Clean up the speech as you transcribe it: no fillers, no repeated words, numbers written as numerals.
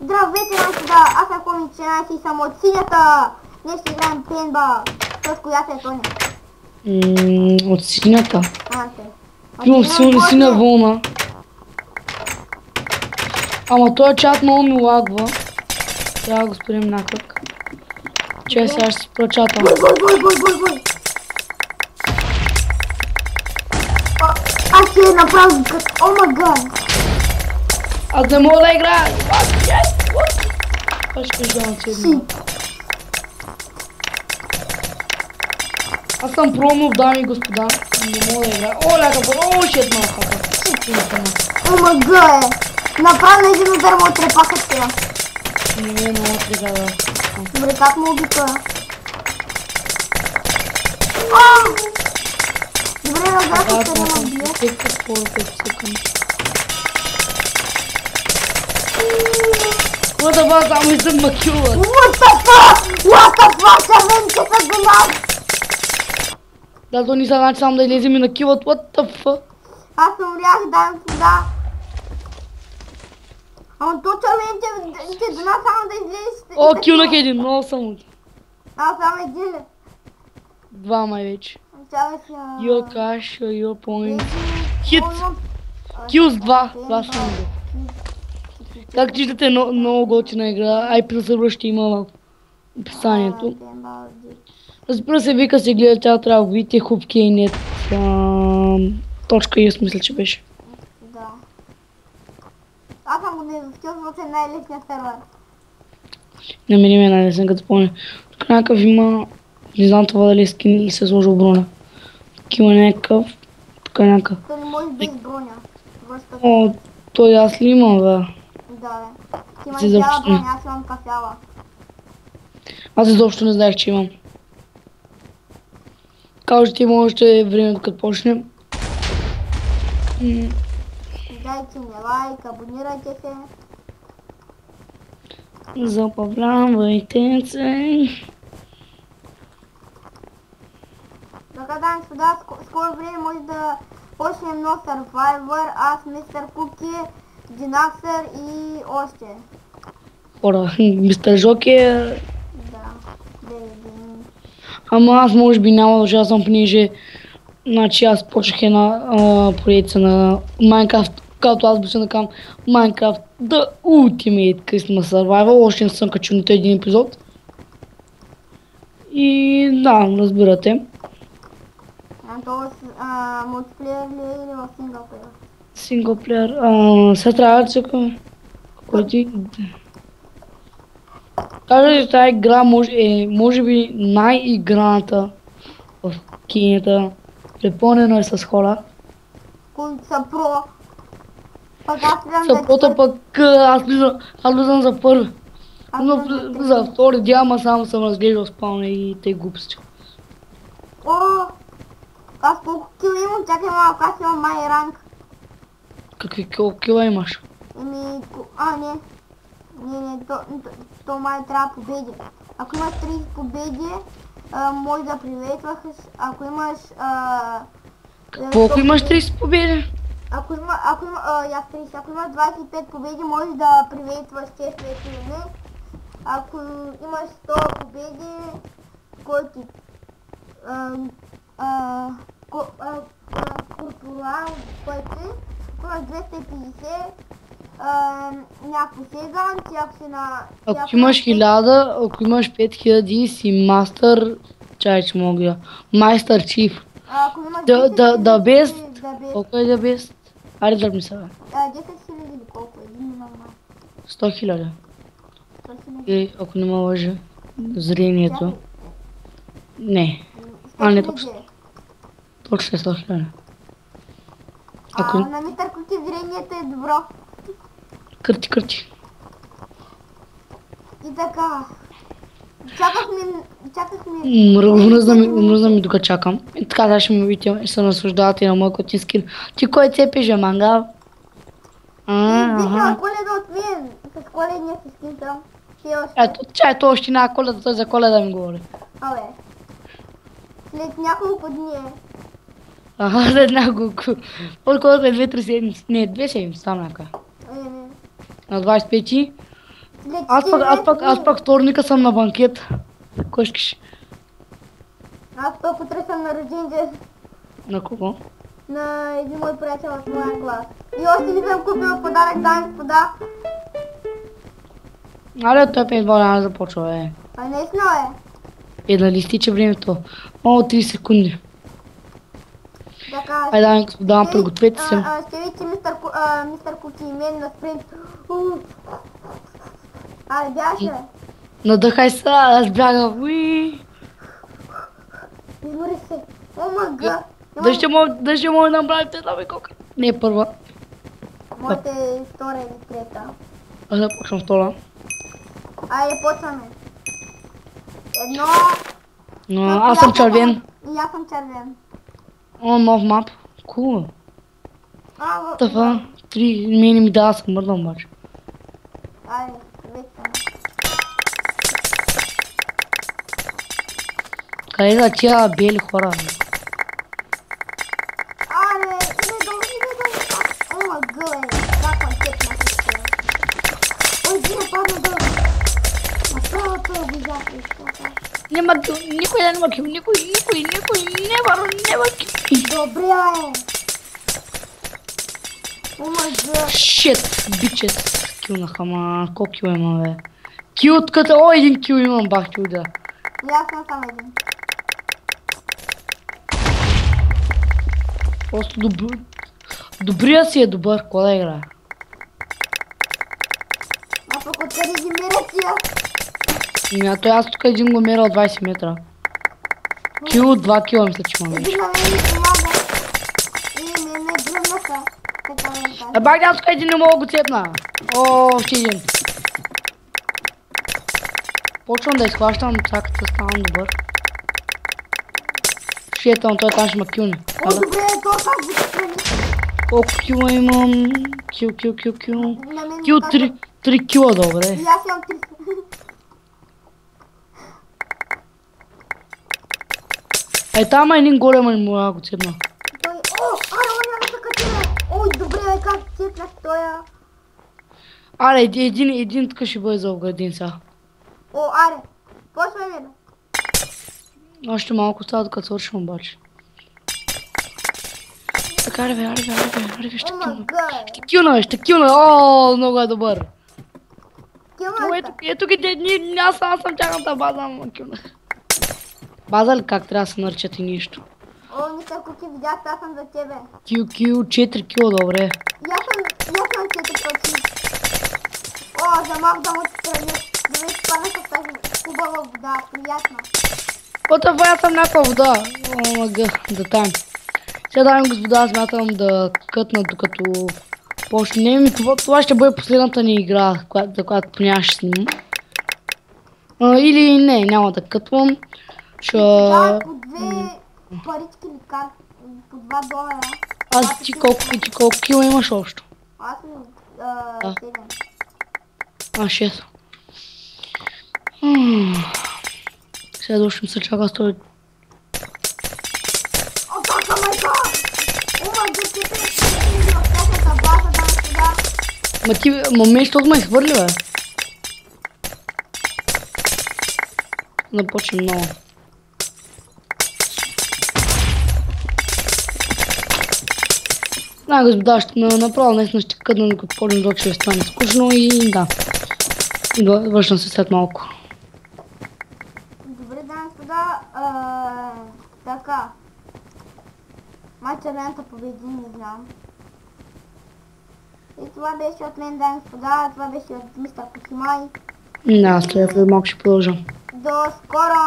Здравейте, да, аз съм Комик 14 и съм от синята. Днес ще играем пейнтбол. С която е Тоня? От синята. Те. Силно сина вълна. Ама този чат много ми лагва. Трябва да го спрем някак. Чай сега ще си прочатам. Бой! Аз ще направя като омаган. Аз не мога да играя. Това ще кажа на седма. Аз съм промов, дами и господа. Не мога да играя. О, ляка бъл, шет малка. Омага е. Направи на един удар му отрепаха сега. Не е много сега да. Добре, как му убиха? Добре, разбрах, че не ме бие. What the fuck, само съм макюла. What the fuck, съвен, че са до нас. Да, то ни са значи само да излезем и на килът, what the fuck. Аз умрях, дай сюда. Ама то чамен, че до нас само да излезеш. О, килнах един, много съм от. Аз само един ли? Два май вече. Чакай си. Your cash, your point. Хит! Кил с два съм го. Как виждате, много готина игра. IP на сървър ще има в описанието. Разбира се, вика се гледа, тя трябва да видите hubknet. .us мисля, че беше. Да. Аз съм го не изостил, защото е най-лесният сервер. На мен е най-лесен, като помня. Тук някакъв има... Не знам това дали е скин или се сложил броня. Тук има някакъв... Тук е някакъв. Той не може без броня. О, той аз ли имам, бе? Да, бе. Ти имаш цяла броня, аз имам кафяла. Аз изобщо не знаех, че имам. Кажете има още време, докато почнем. Дайте ми лайк, абонирайте се. Забавлявайте се. Така, дами и господа, скоро време може да почнем нов Survivor, аз, Мистер Куки, Динаксър и още. Хора, Мистер Жоки. Да, Ама аз може би няма да участвам, понеже значи аз почнах една проекция на Minecraft, като аз беше накам Minecraft The Ultimate Christmas Survival, още не съм качил нито един епизод. И да, разбирате. Това мултиплеер ли е или в синглплеер? Синглплеер, сега трябва да чекам. Кой ти? Кажа, че тази игра може би най-играната в кинета. Препълнено е с хора. Които са про. Пък аз Са прото пък аз влизам за първи. Но за втори дяма само съм разглеждал спалня и те глупости. О! Аз колко кила имам? Чакай малко, аз имам май ранг. Какви кила имаш? Не, то май трябва победи. Ако имаш 30 победи, може да приветваш. Ако имаш... Колко имаш 30 победи? Ако имаш 25 победи, можеш да приветваш честове филми. Ако имаш 100 победи, който корпорал пъти, ако имаш 250, някакво сеган, ти ако си на... Ако имаш 1000, ако имаш 5000 си мастър... Чай, че мога да... Майстър чиф. Ако имаш 10 Да бест. Колко е да бест? Айде да ми се бе. 10 000 или колко е? 100 000. И ако не ме лъжа, зрението. Не. Не точно. Точно е 100 000. На Мистер Куки зрението е добро. Кърти. И така. Чакахме... Мръзна ми докато чакам. И така сега ще ми видите и се наслаждавате на моя котин скин. Ти кой цепиш, мангал? Вика Коледа от мен. С коледния си скин съм. Ето още една Коледа, той за Коледа ми говори. Абе. След няколко дни е. След няколко. Колко е 2-3 седмици? Не, 2 седмици, там някаква. На 25-ти. След Аз пак вторника съм на банкет. Кой искаш? Аз пък утре съм на рожден ден На кого? на един мой приятел от моя клас. И още не съм купила подарък, дами господа. Але той едва няма да започва, А наистина Нали изтича времето? О, 3 секунди. Така, Айде, дами господа, пригответе се. ще видите мистер Куки и мен на спринт. Айде, бяше. Надъхай се, аз бягам. Уи. Измори се. О, мага. Да ще мога да направите една бекока. Не е първа. Моята е втора или трета. Аз да почвам втора. Айде, почваме. Едно. Но аз съм червен. И аз съм червен. О, нов мап. Cool. Тафа, 3 мини ми да, аз съм мърдам обаче. Айде, вече. Къде са тия бели хора? Аре, иде долу. О, мага, как ме тепна всичко. Ой, не падна долу. Направо това обижа всичко. Нема кил, никой да нема кил, никой, нема кил. Добре, О мага. Shit, бичес. Килнаха, ма, колко кил има, бе? Кил откъде? О, един кил имам, бах кил, да. И аз съм само един. Просто добрия си е добър, кой да играе? А пък откъде ги меря тия? А той аз тук един го меря от 20 метра. Кил, 2 кила мисля, че имам вече. Един на мен ми помага. И ме гръмнаха. Така да ми кажа. Бах, аз тук един не мога го цепна. О, още един. Почвам да изхващам, чакай да ставам добър. Шиетъл, той там ще ма килне. О, добре, то как ги страни. Колко кила имам? Кил. На мен Кил ми казва- 3 кила, добре. И аз имам 300. Там един голем не мога го цепна. Той, няма да качи. Ой, добре, бе, как цепнах тоя. Аре, един тук ще бъде за оградин сега. О, аре, почваме бе. Още малко става докато свършим обаче. Така, аре, ще О, килна. мага. Ще килна, о, много е добър. Килнах. Ето ги, аз съм тяхната база, ама килнах. База ли как трябва да се наричат и нищо? О, мистер Куки, видях, аз съм за тебе. Кил, 4 кила, добре. И аз съм 4 пъти. О, за малко да му отстраня. Да ме спаднаха в тази хубава вода, приятна. Ота аз съм някаква вода. О, мага, да там. Сега, дами господа, смятам да кътна докато почнем. Това ще бъде последната ни игра, за която поня ще снимам. Или не, няма да кътвам. Да, по 2 парички ли как? По 2 долара. Аз ти колко кила имаш общо? Аз ми 7. 6. Сега дошли се чака с този. О, така майка! О, майка, ти в тяхната база, да сега. Ма защото ме изхвърли, бе. Да почнем много. Да, господа, ще направо наистина ще къдна, докато почнем да ще стане скучно и да. И да вършам се след малко. Добре, дами господа, така. Май червената победи, не знам. И това беше от мен, дами господа, това беше от мистер Кукимай. Да, след малко ще продължам. До скоро!